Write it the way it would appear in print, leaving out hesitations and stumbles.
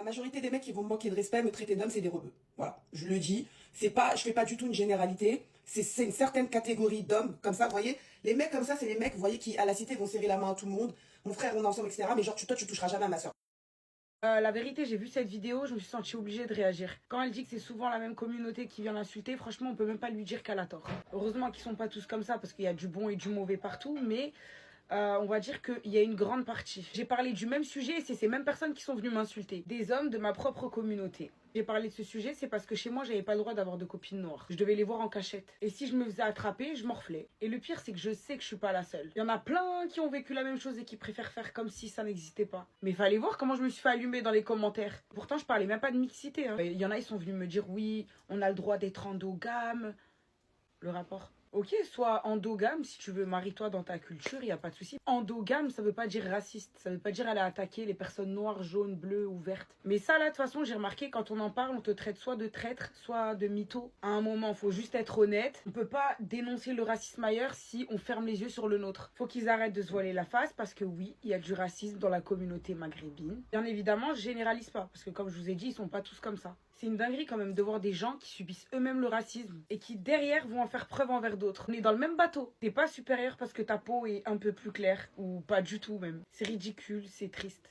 majorité des mecs qui vont me manquer de respect, me traiter d'homme, c'est des rebeux. Voilà, je le dis. C'est pas, je fais pas du tout une généralité. C'est une certaine catégorie d'hommes comme ça, vous voyez. Les mecs comme ça, c'est les mecs, vous voyez, qui à la cité vont serrer la main à tout le monde. Mon frère, on est ensemble, etc. Mais genre, toi, tu toucheras jamais à ma soeur. La vérité, j'ai vu cette vidéo, je me suis sentie obligée de réagir. Quand elle dit que c'est souvent la même communauté qui vient l'insulter, franchement, on peut même pas lui dire qu'elle a tort. Heureusement qu'ils sont pas tous comme ça, parce qu'il y a du bon et du mauvais partout, mais on va dire qu'il y a une grande partie. J'ai parlé du même sujet et c'est ces mêmes personnes qui sont venues m'insulter. Des hommes de ma propre communauté. J'ai parlé de ce sujet, c'est parce que chez moi, j'avais pas le droit d'avoir de copines noires. Je devais les voir en cachette. Et si je me faisais attraper, je morflais. Et le pire, c'est que je sais que je suis pas la seule. Il y en a plein qui ont vécu la même chose et qui préfèrent faire comme si ça n'existait pas. Mais fallait voir comment je me suis fait allumer dans les commentaires. Pourtant, je parlais même pas de mixité. Hein. Il y en a, ils sont venus me dire oui, on a le droit d'être endogame. Le rapport. Ok, sois endogame si tu veux, marie-toi dans ta culture, il n'y a pas de souci. Endogame, ça veut pas dire raciste, ça veut pas dire aller attaquer les personnes noires, jaunes, bleues ou vertes. Mais ça, là, de toute façon, j'ai remarqué, quand on en parle, on te traite soit de traître, soit de mytho. À un moment, faut juste être honnête. On peut pas dénoncer le racisme ailleurs si on ferme les yeux sur le nôtre. Faut qu'ils arrêtent de se voiler la face parce que oui, il y a du racisme dans la communauté maghrébine. Bien évidemment, je généralise pas parce que comme je vous ai dit, ils sont pas tous comme ça. C'est une dinguerie quand même de voir des gens qui subissent eux-mêmes le racisme et qui derrière vont en faire preuve envers d'autres. On est dans le même bateau. T'es pas supérieur parce que ta peau est un peu plus claire ou pas du tout même. C'est ridicule, c'est triste.